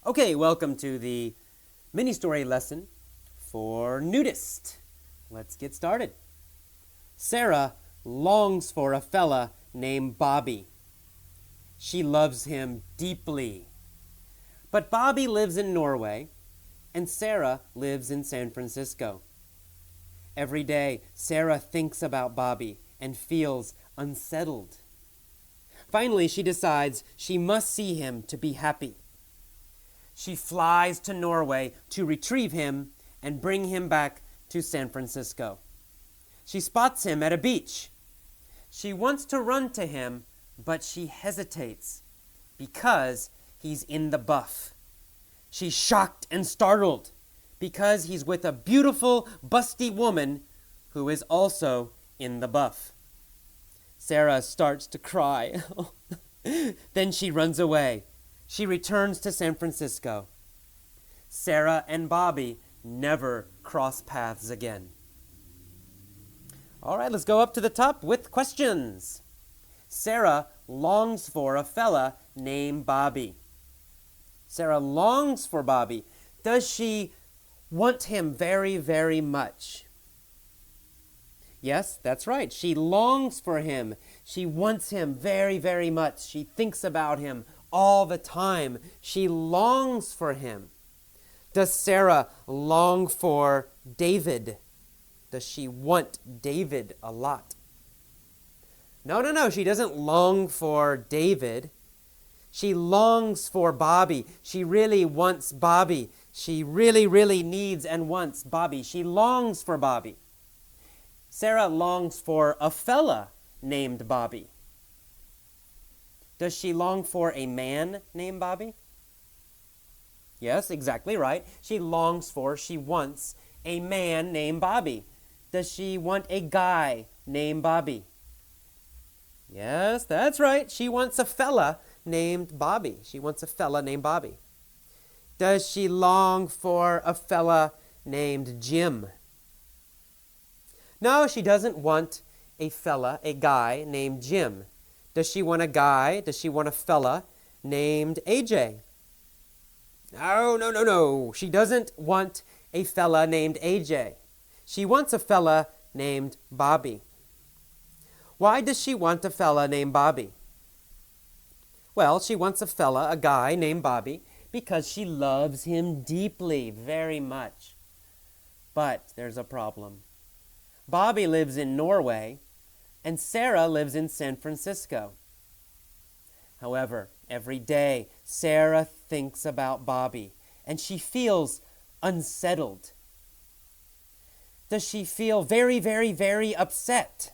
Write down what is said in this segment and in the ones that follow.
Okay, welcome to the mini-story lesson for Nudist. Let's get started. Sarah longs for a fella named Bobby. She loves him deeply. But Bobby lives in Norway, and Sarah lives in San Francisco. Every day, Sarah thinks about Bobby and feels unsettled. Finally, she decides she must see him to be happy. She flies to Norway to retrieve him and bring him back to San Francisco. She spots him at a beach. She wants to run to him, but she hesitates because he's in the buff. She's shocked and startled because he's with a beautiful, busty woman who is also in the buff. Sarah starts to cry. Then she runs away. She returns to San Francisco. Sarah and Bobby never cross paths again. All right, let's go up to the top with questions. Sarah longs for a fella named Bobby. Sarah longs for Bobby. Does she want him very, very much? Yes, that's right. She longs for him. She wants him very, very much. She thinks about him all the time. She longs for him. Does Sarah long for David? Does she want David a lot? No. She doesn't long for David. She longs for Bobby. She really wants Bobby. She really, really needs and wants Bobby. She longs for Bobby. Sarah longs for a fella named Bobby. Does she long for a man named Bobby? Yes, exactly right. She wants a man named Bobby. Does she want a guy named Bobby? Yes, that's right. She wants a fella named Bobby. She wants a fella named Bobby. Does she long for a fella named Jim? No, she doesn't want a guy named Jim. Does she want a fella named AJ? No. She doesn't want a fella named AJ. She wants a fella named Bobby. Why does she want a fella named Bobby? Well, she wants a guy named Bobby, because she loves him deeply, very much. But there's a problem. Bobby lives in Norway, and Sarah lives in San Francisco. However, every day, Sarah thinks about Bobby, and she feels unsettled. Does she feel very, very, very upset?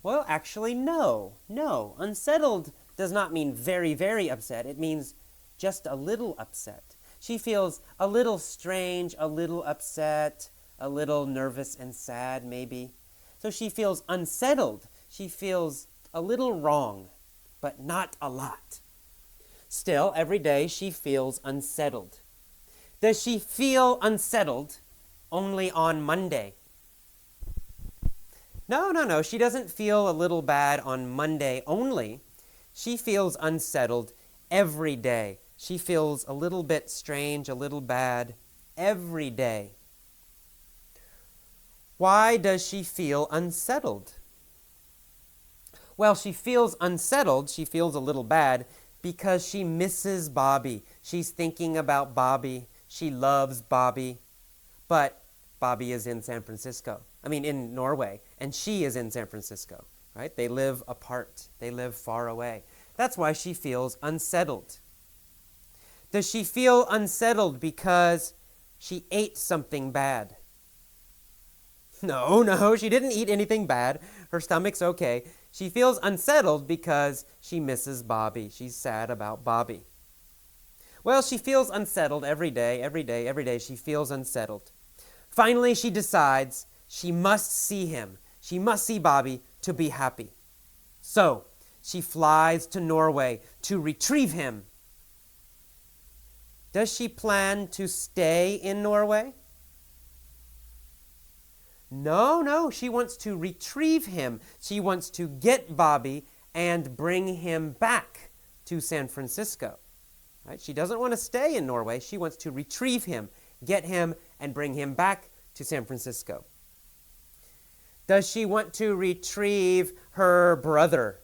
Well, actually, no. Unsettled does not mean very, very upset. It means just a little upset. She feels a little strange, a little upset, a little nervous and sad, maybe. So she feels unsettled. She feels a little wrong, but not a lot. Still, every day she feels unsettled. Does she feel unsettled only on Monday? No. She doesn't feel a little bad on Monday only. She feels unsettled every day. She feels a little bit strange, a little bad every day. Why does she feel unsettled? Well, she feels unsettled, she feels a little bad, because she misses Bobby. She's thinking about Bobby. She loves Bobby. But Bobby is in in Norway, and she is in San Francisco, right? They live apart. They live far away. That's why she feels unsettled. Does she feel unsettled because she ate something bad? No, she didn't eat anything bad. Her stomach's okay. She feels unsettled because she misses Bobby. She's sad about Bobby. Well, she feels unsettled every day. She feels unsettled. Finally, she decides she must see him. She must see Bobby to be happy. So, she flies to Norway to retrieve him. Does she plan to stay in Norway? No, she wants to retrieve him. She wants to get Bobby and bring him back to San Francisco. Right? She doesn't want to stay in Norway. She wants to retrieve him, get him, and bring him back to San Francisco. Does she want to retrieve her brother?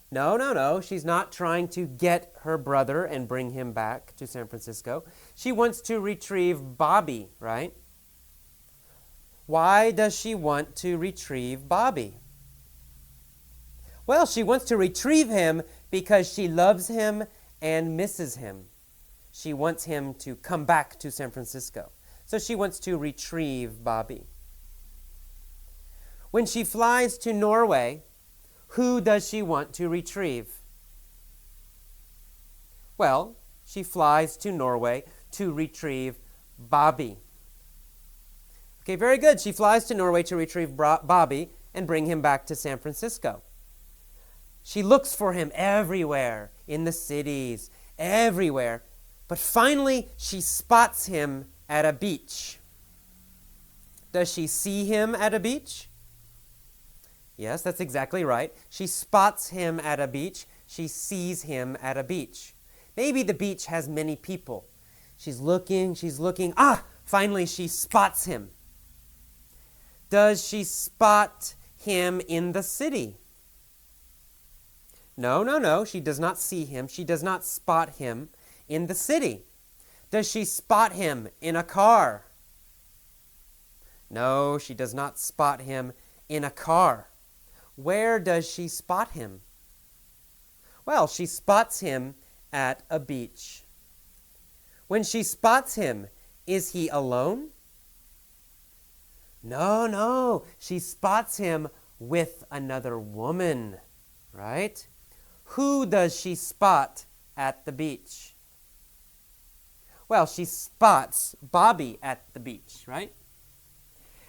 No. She's not trying to get her brother and bring him back to San Francisco. She wants to retrieve Bobby, right? Why does she want to retrieve Bobby? Well, she wants to retrieve him because she loves him and misses him. She wants him to come back to San Francisco. So she wants to retrieve Bobby. When she flies to Norway, who does she want to retrieve? Well, she flies to Norway to retrieve Bobby. Okay, very good. She flies to Norway to retrieve Bobby and bring him back to San Francisco. She looks for him everywhere, in the cities, everywhere. But finally, she spots him at a beach. Does she see him at a beach? Yes, that's exactly right. She spots him at a beach. She sees him at a beach. Maybe the beach has many people. She's looking. Finally she spots him. Does she spot him in the city? No. She does not see him. She does not spot him in the city. Does she spot him in a car? No, she does not spot him in a car. Where does she spot him? Well, she spots him at a beach. When she spots him, is he alone? No. She spots him with another woman, right? Who does she spot at the beach? Well, she spots Bobby at the beach, right?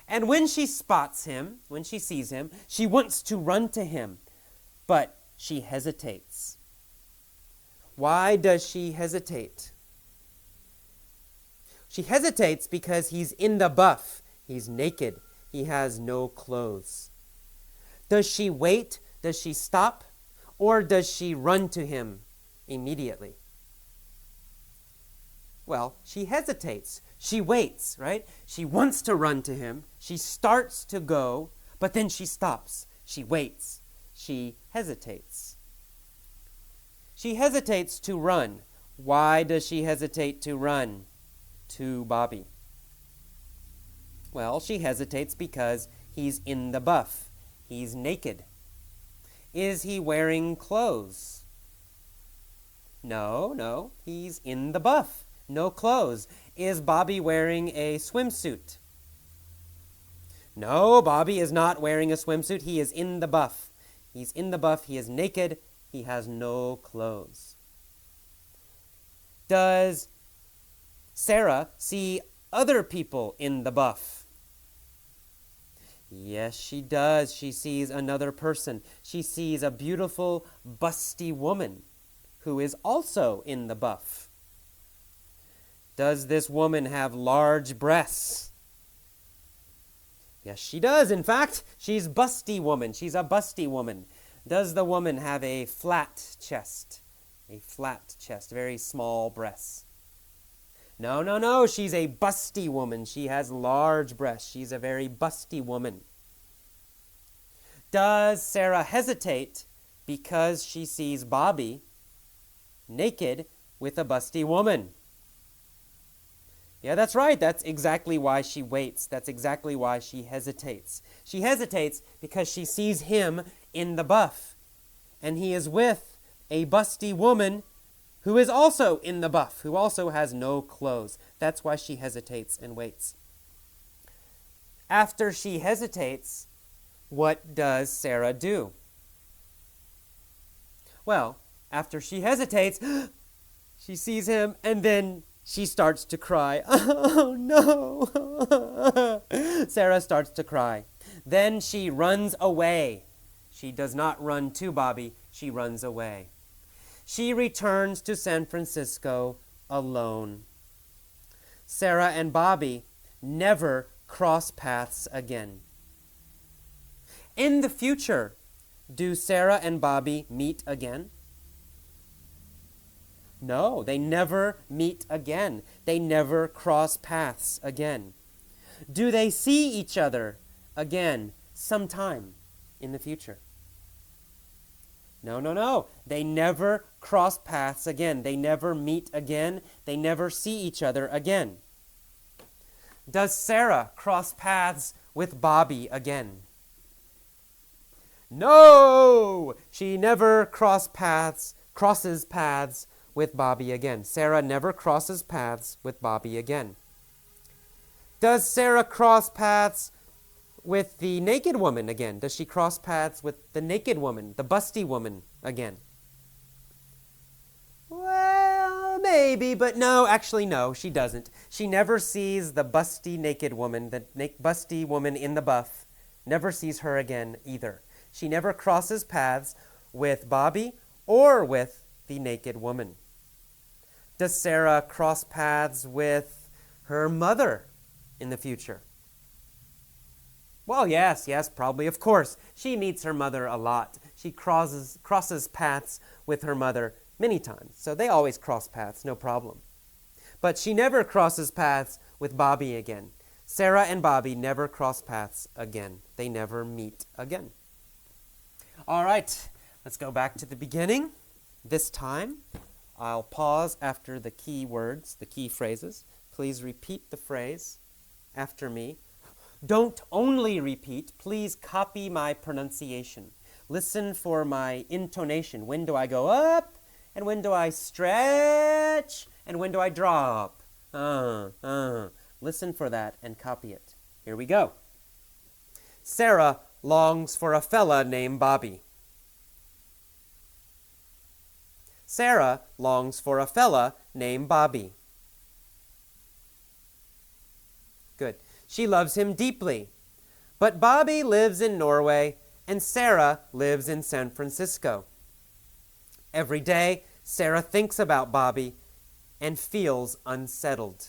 And when she spots him, when she sees him, she wants to run to him, but she hesitates. Why does she hesitate? She hesitates because he's in the buff. He's naked. He has no clothes. Does she wait? Does she stop? Or does she run to him immediately? Well, she hesitates. She waits, right? She wants to run to him. She starts to go, but then she stops. She waits. She hesitates. She hesitates to run. Why does she hesitate to run to Bobby? Well, she hesitates because he's in the buff. He's naked. Is he wearing clothes? No. He's in the buff. No clothes. Is Bobby wearing a swimsuit? No, Bobby is not wearing a swimsuit. He is in the buff. He's in the buff. He is naked. He has no clothes. Does Sarah see other people in the buff? Yes, she does. She sees another person. She sees a beautiful, busty woman who is also in the buff. Does this woman have large breasts? Yes, she does. In fact, she's busty woman. She's a busty woman. Does the woman have a flat chest? A flat chest, very small breasts. No. She's a busty woman. She has large breasts. She's a very busty woman. Does Sarah hesitate because she sees Bobby naked with a busty woman? Yeah, that's right. That's exactly why she waits. That's exactly why she hesitates. She hesitates because she sees him in the buff, and he is with a busty woman who is also in the buff, who also has no clothes. That's why she hesitates and waits. After she hesitates, what does Sarah do? Well, after she hesitates, she sees him, and then she starts to cry. Oh, no! Sarah starts to cry. Then she runs away. She does not run to Bobby. She runs away. She returns to San Francisco alone. Sarah and Bobby never cross paths again. In the future, do Sarah and Bobby meet again? No, they never meet again. They never cross paths again. Do they see each other again sometime in the future? No, no, no. They never cross paths again. They never meet again. They never see each other again. Does Sarah cross paths with Bobby again? No! She never crosses paths with Bobby again. Sarah never crosses paths with Bobby again. Does Sarah cross paths with the naked woman again? Does she cross paths with the naked woman, the busty woman again? Well, maybe, but no, actually no, she doesn't. She never sees the busty naked woman, the busty woman in the buff, never sees her again either. She never crosses paths with Bobby or with the naked woman. Does Sarah cross paths with her mother in the future? Well, yes, probably, of course. She meets her mother a lot. She crosses paths with her mother many times. So they always cross paths, no problem. But she never crosses paths with Bobby again. Sarah and Bobby never cross paths again. They never meet again. All right, let's go back to the beginning. This time, I'll pause after the key words, the key phrases. Please repeat the phrase after me. Don't only repeat, please copy my pronunciation. Listen for my intonation. When do I go up? And when do I stretch? And when do I drop? Listen for that and copy it. Here we go. Sarah longs for a fella named Bobby. Sarah longs for a fella named Bobby. Good. She loves him deeply. But Bobby lives in Norway and Sarah lives in San Francisco. Every day, Sarah thinks about Bobby and feels unsettled.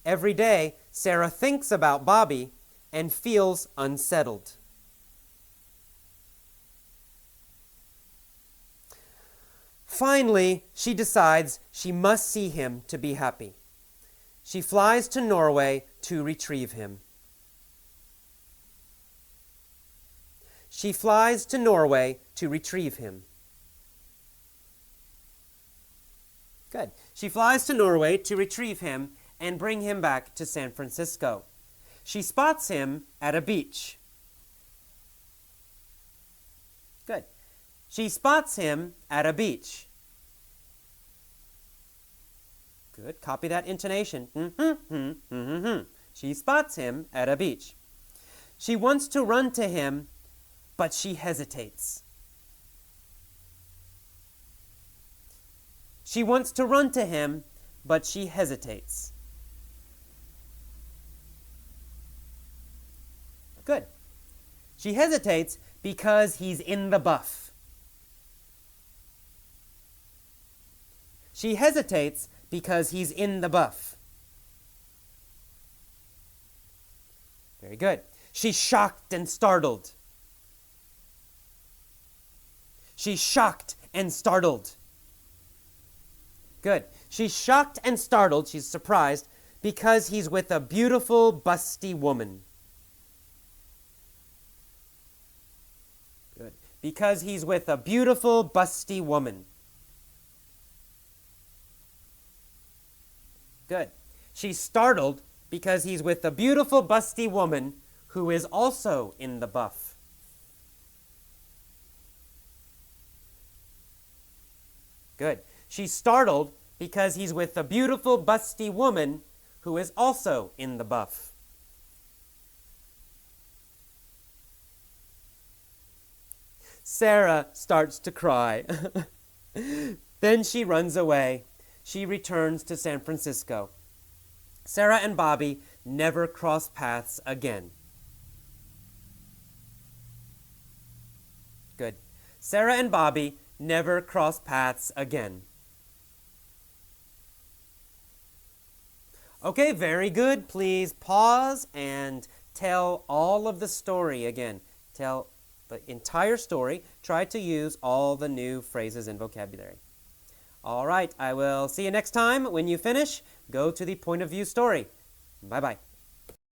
Every day, Sarah thinks about Bobby and feels unsettled. Finally, she decides she must see him to be happy. She flies to Norway to retrieve him. She flies to Norway to retrieve him. Good. She flies to Norway to retrieve him and bring him back to San Francisco. She spots him at a beach. Good. She spots him at a beach. Good. Copy that intonation. She spots him at a beach. She wants to run to him, but she hesitates. She wants to run to him, but she hesitates. Good. She hesitates because he's in the buff. She hesitates because he's in the buff. Very good. She's shocked and startled. She's shocked and startled. Good. She's shocked and startled, she's surprised, because he's with a beautiful, busty woman. Good. Because he's with a beautiful, busty woman. Good. She's startled because he's with a beautiful, busty woman who is also in the buff. Good. She's startled because he's with a beautiful, busty woman who is also in the buff. Sarah starts to cry. Then she runs away. She returns to San Francisco. Sarah and Bobby never cross paths again. Good. Sarah and Bobby never cross paths again. Okay, very good. Please pause and tell all of the story again. Tell the entire story, try to use all the new phrases and vocabulary. All right, I will see you next time. When you finish, go to the point of view story. Bye-bye.